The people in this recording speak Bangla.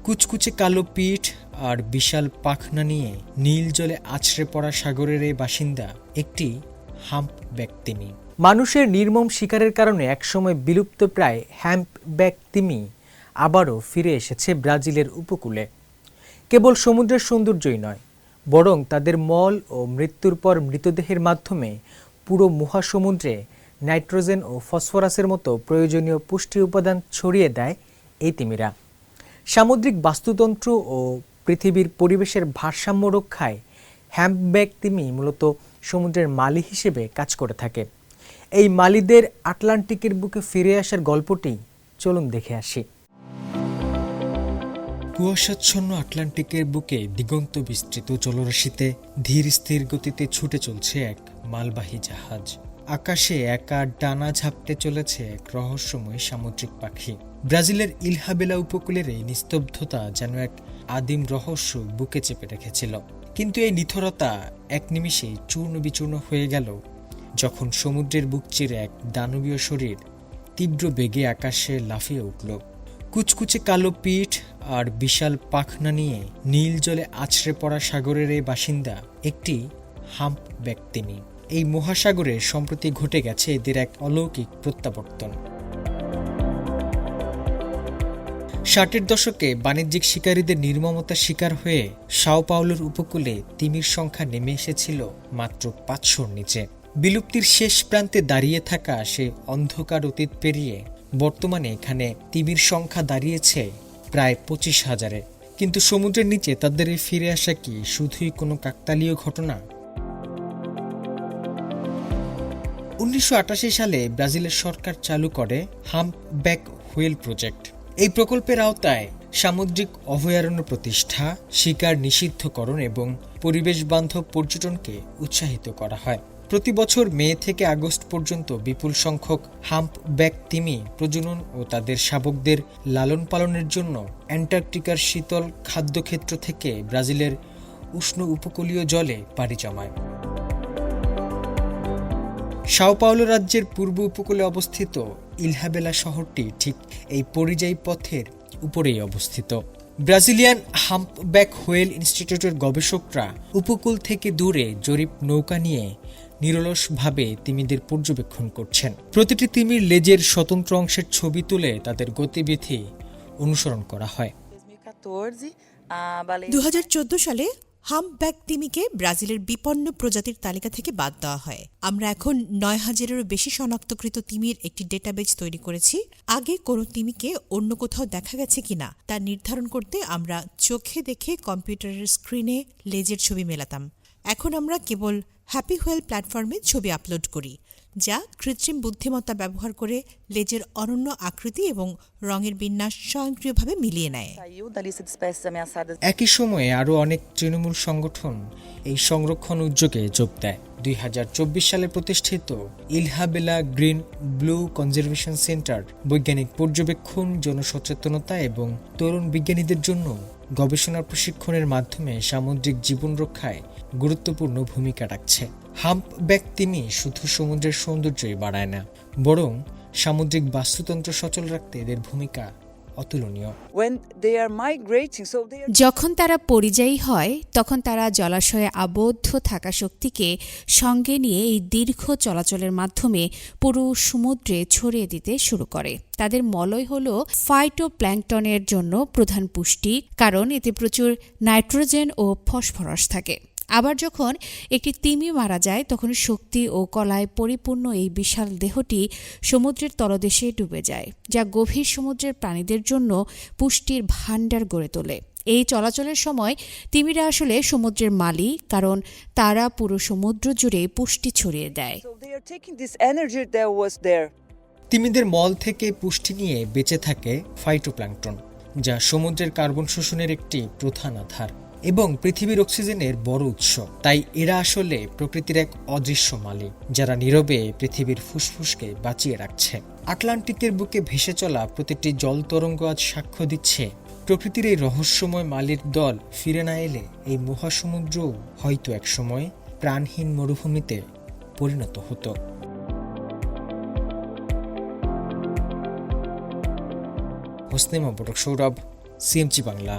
কুচকুচে কালো পিঠ আর বিশাল পাখনা নিয়ে নীল জলে আছড়ে পড়া সাগরের এই বাসিন্দা একটি হাম্পব্যাক তিমি। মানুষের নির্মম শিকারের কারণে একসময় বিলুপ্ত প্রায় হাম্পব্যাক তিমি আবারও ফিরে এসেছে ব্রাজিলের উপকূলে। কেবল সমুদ্রের সৌন্দর্যই নয়, বরং তাদের মল ও মৃত্যুর পর মৃতদেহের মাধ্যমে পুরো মহাসমুদ্রে নাইট্রোজেন ও ফসফরাসের মতো প্রয়োজনীয় পুষ্টি উপাদান ছড়িয়ে দেয় এই তিমিরা। সামুদ্রিক বাস্তুতন্ত্র ও পৃথিবীর পরিবেশের ভারসাম্য রক্ষায় হাম্পব্যাক তিমি মূলত সমুদ্রের মালি হিসেবে কাজ করে থাকে। এই মালিদের আটলান্টিকের বুকে ফিরে আসার গল্পটি চলুন দেখে আসি। কুয়াশাচ্ছন্ন আটলান্টিকের বুকে দিগন্ত বিস্তৃত জলরাশিতে ধীর স্থির গতিতে ছুটে চলছে এক মালবাহী জাহাজ। আকাশে একা ডানা ঝাপটে চলেছে এক রহস্যময় সামুদ্রিক পাখি। ব্রাজিলের ইলহাবেলা উপকূলের এই নিস্তব্ধতা যেন এক আদিম রহস্য বুকে চেপে রেখেছিল। কিন্তু এই নিথরতা এক নিমিষেই চূর্ণ বিচূর্ণ হয়ে গেল যখন সমুদ্রের বুক চিরে এক দানবীয় শরীর তীব্র বেগে আকাশে লাফিয়ে উঠল। কুচকুচে কালো পিঠ আর বিশাল পাখনা নিয়ে নীল জলে আছড়ে পড়া সাগরের এই বাসিন্দা একটি হাম্পব্যাক তিমি। এই মহাসাগরে সম্প্রতি ঘটে গেছে এদের এক অলৌকিক প্রত্যাবর্তন। 60-এর দশকে বাণিজ্যিক শিকারীদের নির্মমতার শিকার হয়ে সাও পাওলোর উপকূলে তিমির সংখ্যা নেমে এসেছিল মাত্র 500-র নিচে। বিলুপ্তির শেষ প্রান্তে দাঁড়িয়ে থাকা সে অন্ধকার অতীত পেরিয়ে বর্তমানে এখানে তিমির সংখ্যা দাঁড়িয়েছে প্রায় 25,000-এ। কিন্তু সমুদ্রের নিচে তাদের এই ফিরে আসা কি শুধুই কোনো কাকতালীয় ঘটনা? 1988 সালে ব্রাজিলের সরকার চালু করে হাম্পব্যাক হুইল প্রজেক্ট। এই প্রকল্পের আওতায় সামুদ্রিক অভয়ারণ্য প্রতিষ্ঠা, শিকার নিষিদ্ধকরণ এবং পরিবেশ বান্ধব পর্যটনকে উৎসাহিত করা হয়। প্রতি বছর মে থেকে আগস্ট পর্যন্ত বিপুল সংখ্যক হাম্পব্যাক তিমি প্রজনন ও তাদের শাবকদের লালন পালনের জন্য অ্যান্টার্কটিকার শীতল খাদ্যক্ষেত্র থেকে ব্রাজিলের উষ্ণ উপকূলীয় জলে পাড়ি জমায়। সাও পাওলো রাজ্যের পূর্ব উপকূলে অবস্থিত ইলহাবেলা শহরটি ঠিক এই পরিযায়ী পথের উপরেই অবস্থিত। ব্রাজিলিয়ান হাম্পব্যাক হুইল ইনস্টিটিউটের গবেষকরা উপকূল থেকে দূরে জরিপ নৌকা নিয়ে নিরলসভাবে তিমিদের পর্যবেক্ষণ করছেন। প্রতিটি তিমির লেজের স্বতন্ত্র অংশের ছবি তুলে তাদের গতিবিধি অনুসরণ করা হয়। 2014 সালে হাম্পব্যাক তিমিকে ব্রাজিলের বিপন্ন প্রজাতির তালিকা থেকে বাদ দেওয়া হয়। আমরা এখন 9,000-এরও বেশি শনাক্তকৃত তিমির একটি ডেটাবেজ তৈরি করেছি। আগে কোনো তিমিকে অন্য কোথাও দেখা গেছে কিনা তা নির্ধারণ করতে আমরা চোখে দেখে কম্পিউটারের স্ক্রিনে লেজের ছবি মেলাতাম। এখন আমরা কেবল হ্যাপি হুইল প্ল্যাটফর্মে ছবি আপলোড করি, যা কৃত্রিম বুদ্ধিমত্তা ব্যবহার করে লেজের অনন্য আকৃতি এবং রঙের বিন্যাস স্বয়ংক্রিয়ভাবে মিলিয়ে নেয়। একই সময়ে আরও অনেক তৃণমূল সংগঠন এই সংরক্ষণ উদ্যোগে যোগ দেয়। 2024 সালে প্রতিষ্ঠিত ইলহাবেলা গ্রিন ব্লু কনজারভেশন সেন্টার বৈজ্ঞানিক পর্যবেক্ষণ, জনসচেতনতা এবং তরুণ বিজ্ঞানীদের জন্য গবেষণা প্রশিক্ষণের মাধ্যমে সামুদ্রিক জীবন রক্ষায় গুরুত্বপূর্ণ ভূমিকা রাখছে। হাম্পব্যাক তিমি শুধু সমুদ্রের সৌন্দর্যই বাড়ায় না, বরং সামুদ্রিক বাস্তুতন্ত্র সচল রাখতে এদের ভূমিকা অতুলনীয়। যখন তারা পরিযায়ী হয় তখন তারা জলাশয়ে আবদ্ধ থাকা শক্তিকে সঙ্গে নিয়ে এই দীর্ঘ চলাচলের মাধ্যমে পুরো সমুদ্রে ছড়িয়ে দিতে শুরু করে। তাদের মলয় হল ফাইটোপ্ল্যাঙ্কটনের জন্য প্রধান পুষ্টি, কারণ এতে প্রচুর নাইট্রোজেন ও ফসফরাস থাকে। আবার যখন একটি তিমি মারা যায় তখন শক্তি ও কলায় পরিপূর্ণ এই বিশাল দেহটি সমুদ্রের তলদেশে ডুবে যায়, যা গভীর সমুদ্রের প্রাণীদের জন্য পুষ্টির ভাণ্ডার গড়ে তোলে। এই চলাচলের সময় তিমিরা আসলে সমুদ্রের মালি, কারণ তারা পুরো সমুদ্র জুড়ে পুষ্টি ছড়িয়ে দেয়। তিমিদের মল থেকে পুষ্টি নিয়ে বেঁচে থাকে ফাইটোপ্ল্যাঙ্কটন, যা সমুদ্রের কার্বন শোষণের একটি প্রধান আধার এবং পৃথিবীর অক্সিজেনের বড় উৎস। তাই এরা আসলে প্রকৃতির এক অদৃশ্য মালি, যারা নীরবে পৃথিবীর ফুসফুসকে বাঁচিয়ে রাখছে। আটলান্টিকের বুকে ভেসে চলা প্রতিটি জল তরঙ্গ আজ সাক্ষ্য দিচ্ছে প্রকৃতির এই রহস্যময় মালির দল ফিরে না এলে এই মহাসমুদ্র হয়তো একসময় প্রাণহীন মরুভূমিতে পরিণত হতো। হোসনে মোবারক সৌরভ, সিএমজি বাংলা।